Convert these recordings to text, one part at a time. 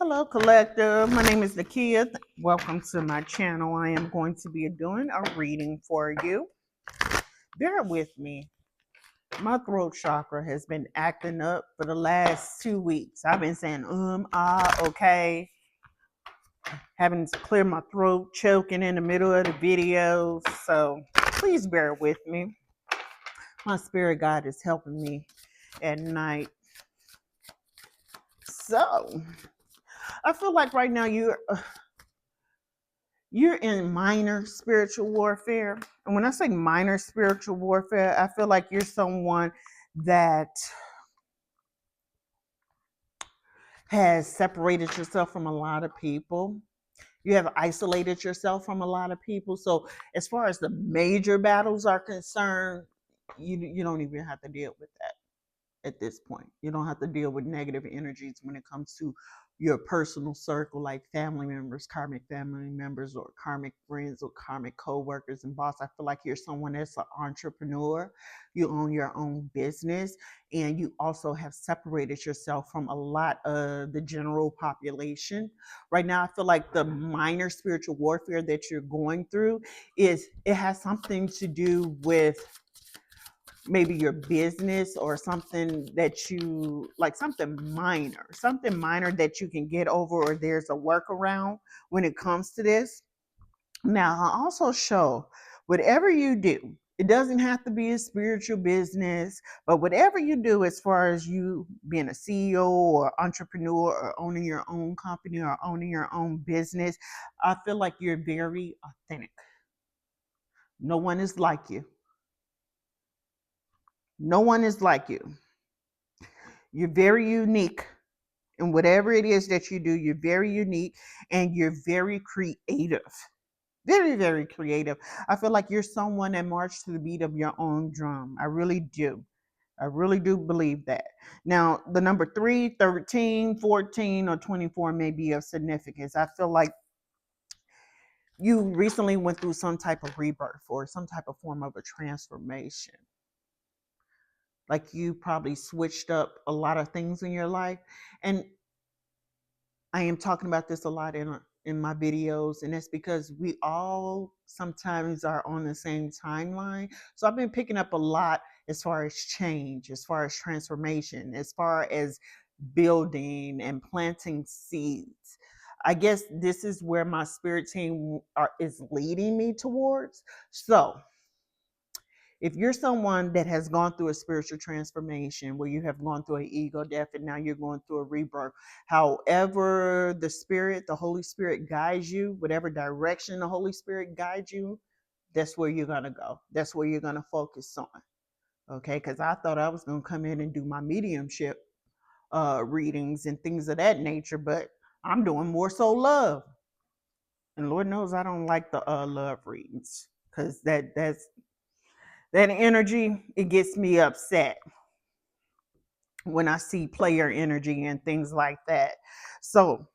Hello, collective. My name is Nakia. Welcome to my channel. I am going to be doing a reading for you. Bear with me. My throat chakra has been acting up for the last 2 weeks. I've been saying, okay. Having to clear my throat, choking in the middle of the videos. So please bear with me. My spirit guide is helping me at night. So I feel like right now you're in minor spiritual warfare. And when I say minor spiritual warfare, I feel like you're someone that has separated yourself from a lot of people. You have isolated yourself from a lot of people. So as far as the major battles are concerned, you don't even have to deal with that at this point. You don't have to deal with negative energies when it comes to your personal circle, like family members, karmic family members, or karmic friends, or karmic co-workers and boss. I feel like you're someone that's an entrepreneur. You own your own business, and you also have separated yourself from a lot of the general population. Right now, I feel like the minor spiritual warfare that you're going through it has something to do with maybe your business or something that you like, something minor that you can get over, or there's a workaround when it comes to this. Now, I also show whatever you do, it doesn't have to be a spiritual business, but whatever you do as far as you being a CEO or entrepreneur or owning your own company or owning your own business, I feel like you're very authentic. No one is like you. No one is like you. You're very unique. And whatever it is that you do, you're very unique and you're very creative. Very, very creative. I feel like you're someone that marches to the beat of your own drum. I really do. I really do believe that. Now, the number 3, 13, 14, or 24 may be of significance. I feel like you recently went through some type of rebirth or some type of form of a transformation. Like you probably switched up a lot of things in your life. And I am talking about this a lot in my videos, and that's because we all sometimes are on the same timeline. So I've been picking up a lot as far as change, as far as transformation, as far as building and planting seeds. I guess this is where my spirit team is leading me towards. So if you're someone that has gone through a spiritual transformation where you have gone through an ego death and now you're going through a rebirth, however the Holy Spirit guides you, whatever direction the Holy Spirit guides you, that's where you're going to go. That's where you're going to focus on. Okay, because I thought I was going to come in and do my mediumship readings and things of that nature, but I'm doing more so love. And Lord knows I don't like the love readings, because that energy, it gets me upset when I see player energy and things like that. So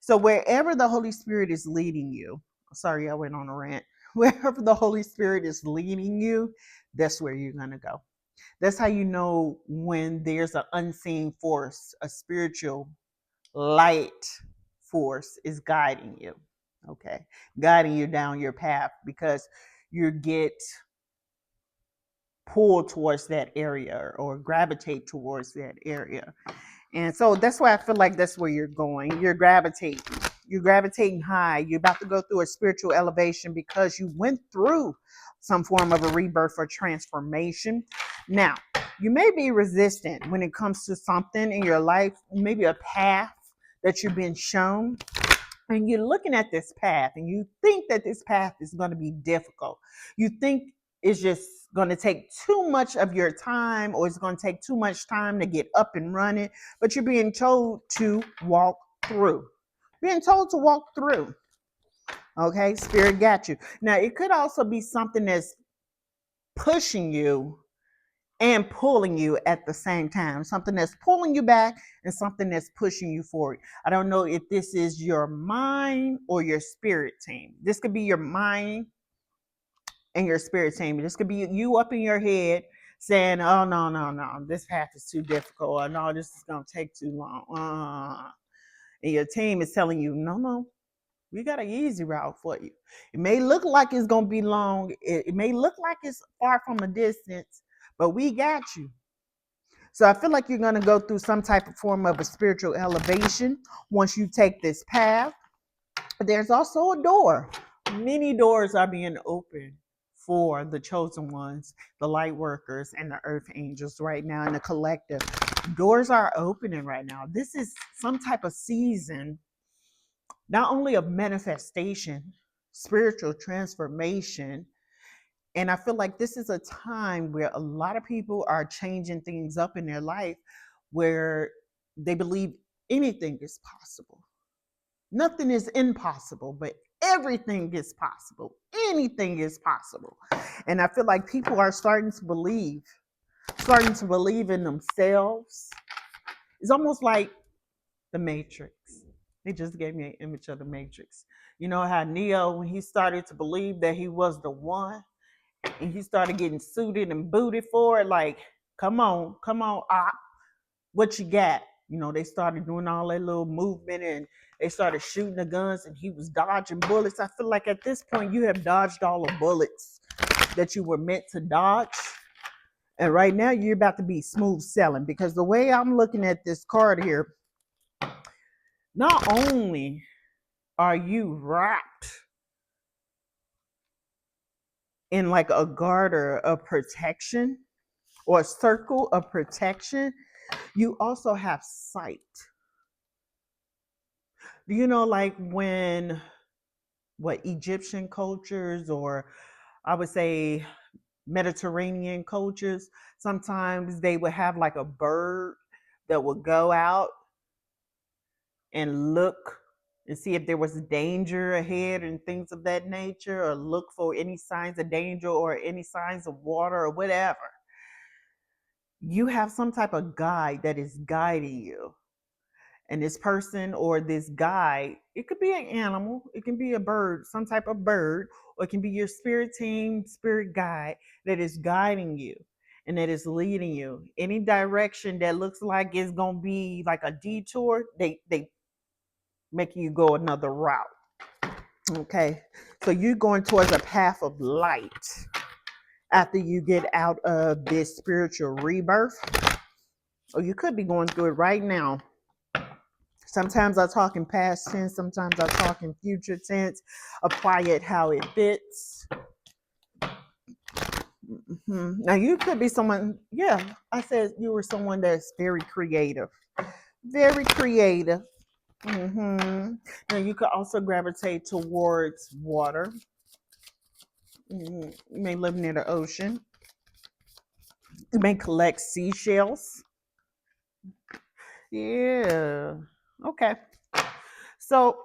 wherever the Holy Spirit is leading you, sorry, I went on a rant. Wherever the Holy Spirit is leading you, that's where you're going to go. That's how you know when there's an unseen force, a spiritual light force is guiding you. Okay. Guiding you down your path, because you get pull towards that area or gravitate towards that area. And so that's why I feel like that's where you're going. You're gravitating high. You're about to go through a spiritual elevation because you went through some form of a rebirth or transformation. Now, you may be resistant when it comes to something in your life, maybe a path that you've been shown, and you're looking at this path and you think that this path is going to be difficult. You think it's just going to take too much of your time, or it's going to take too much time to get up and running, but you're being told to walk through. Being told to walk through. Okay, Spirit got you. Now, it could also be something that's pushing you and pulling you at the same time. Something that's pulling you back and something that's pushing you forward. I don't know if this is your mind or your spirit team. This could be your mind and your spirit team. This could be you up in your head saying, oh, no, this path is too difficult. Or no, this is going to take too long. And your team is telling you, no, we got an easy route for you. It may look like it's going to be long. It may look like it's far from a distance, but we got you. So I feel like you're going to go through some type of form of a spiritual elevation once you take this path. But there's also a door. Many doors are being opened for the chosen ones, the light workers, and the earth angels right now in the collective. Doors are opening right now. This is some type of season, not only of manifestation, spiritual transformation. And I feel like this is a time where a lot of people are changing things up in their life where they believe anything is possible. Nothing is impossible, but everything is possible. Anything is possible. And I feel like people are starting to believe in themselves. It's almost like the Matrix. They just gave me an image of the Matrix. You know how Neo, when he started to believe that he was the one, and he started getting suited and booted for it, like, come on, op, what you got? You know, they started doing all that little movement and they started shooting the guns and he was dodging bullets. I feel like at this point you have dodged all the bullets that you were meant to dodge. And right now you're about to be smooth selling, because the way I'm looking at this card here, not only are you wrapped in like a garter of protection or a circle of protection, you also have sight. Do you know, like when Egyptian cultures, or I would say Mediterranean cultures, sometimes they would have like a bird that would go out and look and see if there was danger ahead and things of that nature, or look for any signs of danger or any signs of water or whatever. You have some type of guide that is guiding you. And this person or this guide, it could be an animal, it can be a bird, some type of bird, or it can be your spirit team, spirit guide that is guiding you and that is leading you. Any direction that looks like it's going to be like a detour, they make you go another route. Okay. So you're going towards a path of light after you get out of this spiritual rebirth. Or you could be going through it right now. Sometimes I talk in past tense, sometimes I talk in future tense. Apply it how it fits. Mm-hmm. Now you could be someone, yeah, I said you were someone that's very creative. Very creative. Mm-hmm. Now you could also gravitate towards water. Mm-hmm. You may live near the ocean. You may collect seashells. Yeah. Okay. So,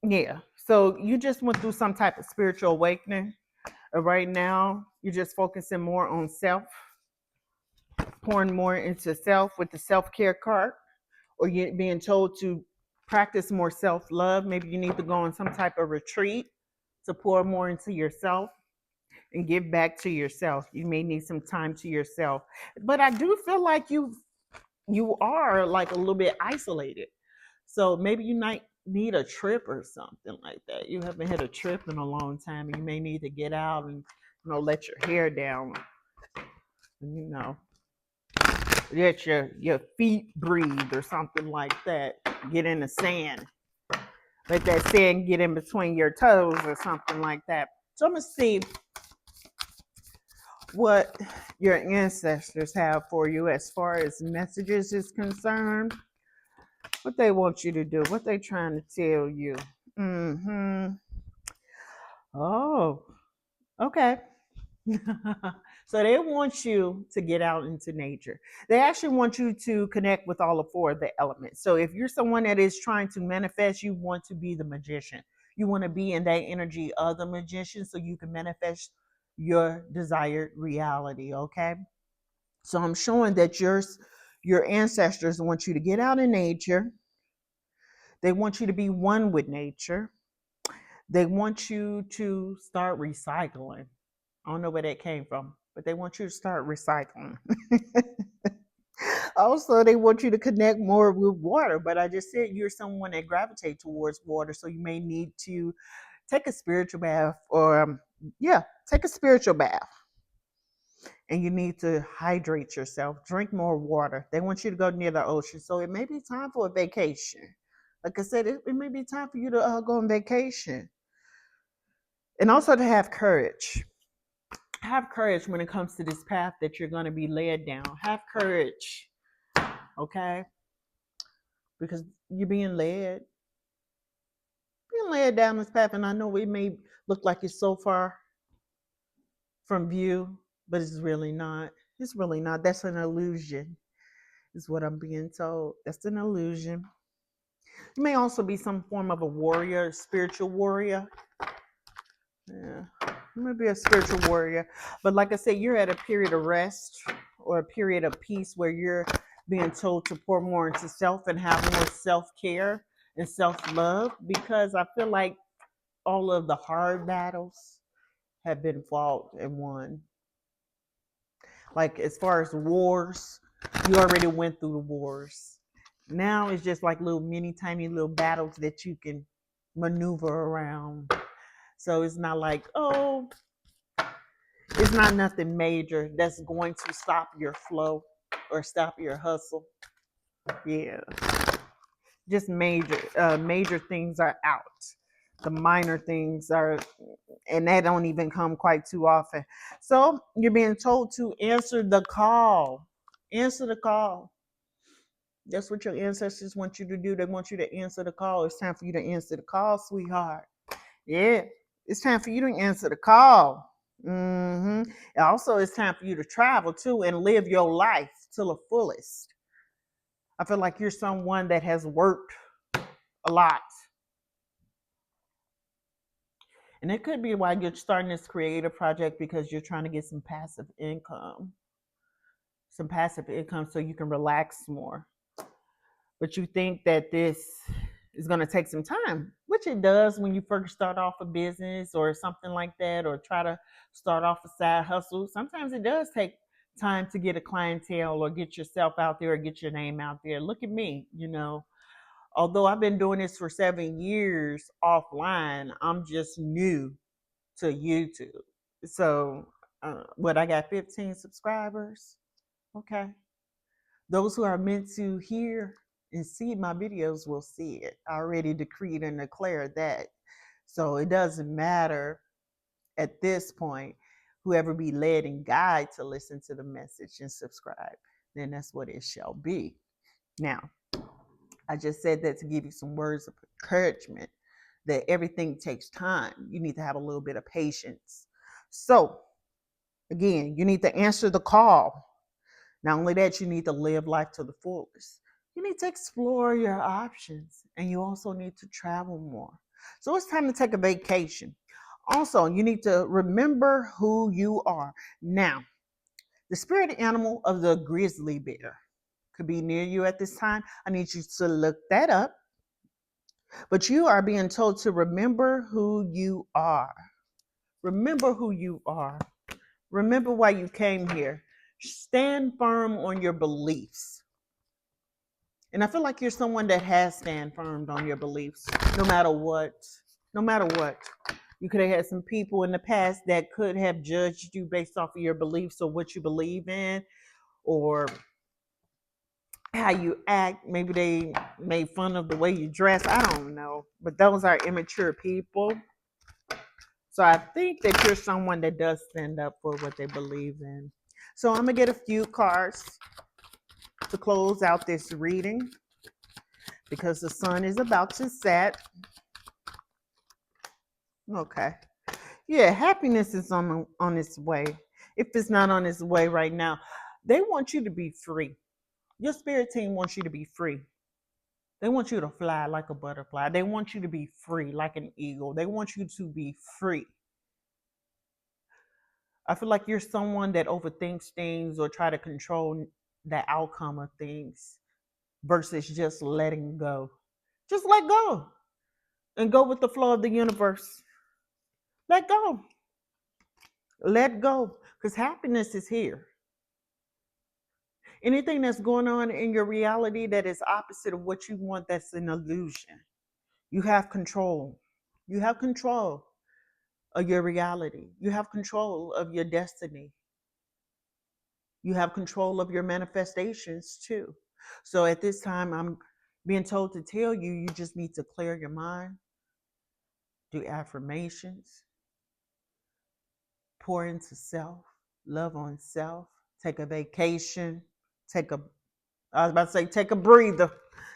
yeah. So you just went through some type of spiritual awakening. Right now, you're just focusing more on self, pouring more into self with the self-care card, or you're being told to practice more self-love. Maybe you need to go on some type of retreat to pour more into yourself and give back to yourself. You may need some time to yourself. But I do feel like you are like a little bit isolated. So maybe you might need a trip or something like that. You haven't had a trip in a long time, and you may need to get out and let your hair down. Let your feet breathe or something like that. Get in the sand. Let that sand get in between your toes or something like that. So I'm gonna see what your ancestors have for you as far as messages is concerned. What they want you to do, what they trying to tell you. Mm-hmm. Oh, okay. So they want you to get out into nature. They actually want you to connect with all four of the elements. So if you're someone that is trying to manifest, you want to be the magician. You want to be in that energy of the magician so you can manifest your desired reality. Okay. So I'm showing that your ancestors want you to get out in nature. They want you to be one with nature. They want you to start recycling. I don't know where that came from, but they want you to start recycling. Also, they want you to connect more with water, but I just said you're someone that gravitates towards water, so you may need to take a spiritual bath, or yeah, take a spiritual bath. And you need to hydrate yourself, drink more water. They want you to go near the ocean, so it may be time for a vacation. Like I said, it may be time for you to go on vacation, and also to have courage. Have courage when it comes to this path that you're going to be led down. Have courage, okay? Because you're being led down this path, and I know it may look like it's so far from view, but it's really not. It's really not. That's an illusion, is what I'm being told. That's an illusion. You may also be some form of a warrior, spiritual warrior. Yeah, you may be a spiritual warrior. But like I said, you're at a period of rest or a period of peace where you're being told to pour more into self and have more self-care and self-love, because I feel like all of the hard battles have been fought and won. Like as far as wars, you already went through the wars. Now it's just like little mini tiny little battles that you can maneuver around. So it's not like, oh, it's not nothing major that's going to stop your flow or stop your hustle. Yeah. Just major things are out. The minor things are, and that don't even come quite too often. So you're being told to answer the call. Answer the call. That's what your ancestors want you to do. They want you to answer the call. It's time for you to answer the call, sweetheart. Yeah, it's time for you to answer the call. Also, it's time for you to travel too and live your life to the fullest. I feel like you're someone that has worked a lot. And it could be why you're starting this creative project, because you're trying to get some passive income. Some passive income so you can relax more. But you think that this is going to take some time, which it does when you first start off a business or something like that, or try to start off a side hustle. Sometimes it does take time to get a clientele or get yourself out there or get your name out there. Look at me, although I've been doing this for 7 years offline, I'm just new to YouTube. So, I got 15 subscribers. Okay. Those who are meant to hear and see my videos will see it. I already decreed and declared that. So it doesn't matter at this point. Whoever be led and guide to listen to the message and subscribe, then that's what it shall be. Now, I just said that to give you some words of encouragement that everything takes time. You need to have a little bit of patience. So, again, you need to answer the call. Not only that, you need to live life to the fullest. You need to explore your options, and you also need to travel more. So it's time to take a vacation. Also, you need to remember who you are. Now, the spirit animal of the grizzly bear could be near you at this time. I need you to look that up. But you are being told to remember who you are. Remember who you are. Remember why you came here. Stand firm on your beliefs. And I feel like you're someone that has stand firm on your beliefs, no matter what. No matter what. You could have had some people in the past that could have judged you based off of your beliefs or what you believe in, or how you act. Maybe they made fun of the way you dress. I don't know. But those are immature people. So I think that you're someone that does stand up for what they believe in. So I'm going to get a few cards to close out this reading, because the sun is about to set. Okay. Yeah, happiness is on its way. If it's not on its way right now, they want you to be free. Your spirit team wants you to be free. They want you to fly like a butterfly. They want you to be free like an eagle. They want you to be free. I feel like you're someone that overthinks things or try to control the outcome of things versus just letting go. Just let go and go with the flow of the universe. Let go. Let go, because happiness is here. Anything that's going on in your reality that is opposite of what you want, that's an illusion. You have control. You have control of your reality. You have control of your destiny. You have control of your manifestations too. So at this time, I'm being told to tell you, you just need to clear your mind, do affirmations, pour into self, love on self, take a vacation, take a, I was about to say, take a breather.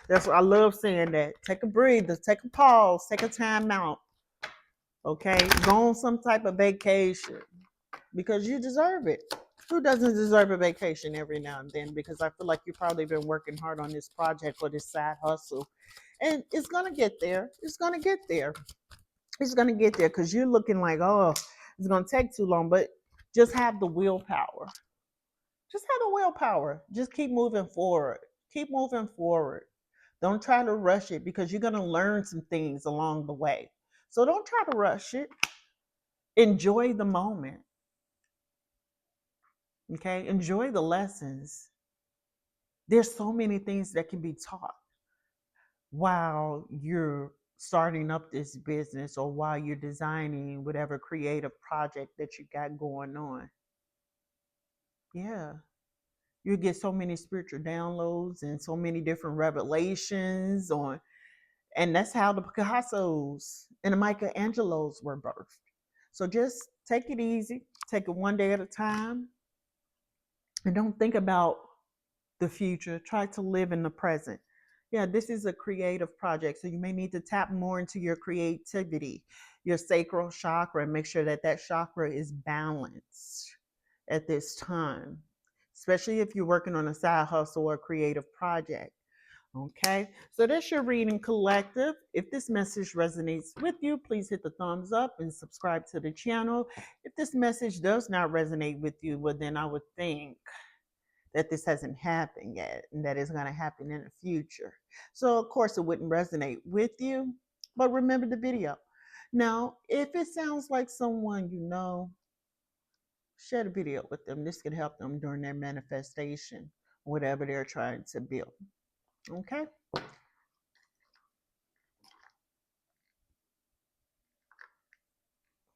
That's what I love saying that. Take a breather, take a pause, take a time out. Okay? Go on some type of vacation because you deserve it. Who doesn't deserve a vacation every now and then? Because I feel like you've probably been working hard on this project or this side hustle. And it's going to get there. It's going to get there. It's going to get there because you're looking like, oh, it's going to take too long. But just have the willpower. Just have the willpower. Just keep moving forward. Keep moving forward. Don't try to rush it because you're going to learn some things along the way. So don't try to rush it. Enjoy the moment. Okay? Enjoy the lessons. There's so many things that can be taught while you're starting up this business or while you're designing whatever creative project that you got going on. Yeah. You get so many spiritual downloads and so many different revelations on, and that's how the Picassos and the Michelangelos were birthed. So just take it easy, take it one day at a time, and don't think about the future. Try to live in the present. Yeah, this is a creative project, so you may need to tap more into your creativity, your sacral chakra, and make sure that that chakra is balanced at this time, especially if you're working on a side hustle or a creative project. Okay, so that's your reading, collective. If this message resonates with you, please hit the thumbs up and subscribe to the channel. If this message does not resonate with you, well, then I would think that this hasn't happened yet and that it's going to happen in the future. So, of course, it wouldn't resonate with you, but remember the video. Now, if it sounds like someone you know, share the video with them. This could help them during their manifestation, whatever they're trying to build. Okay?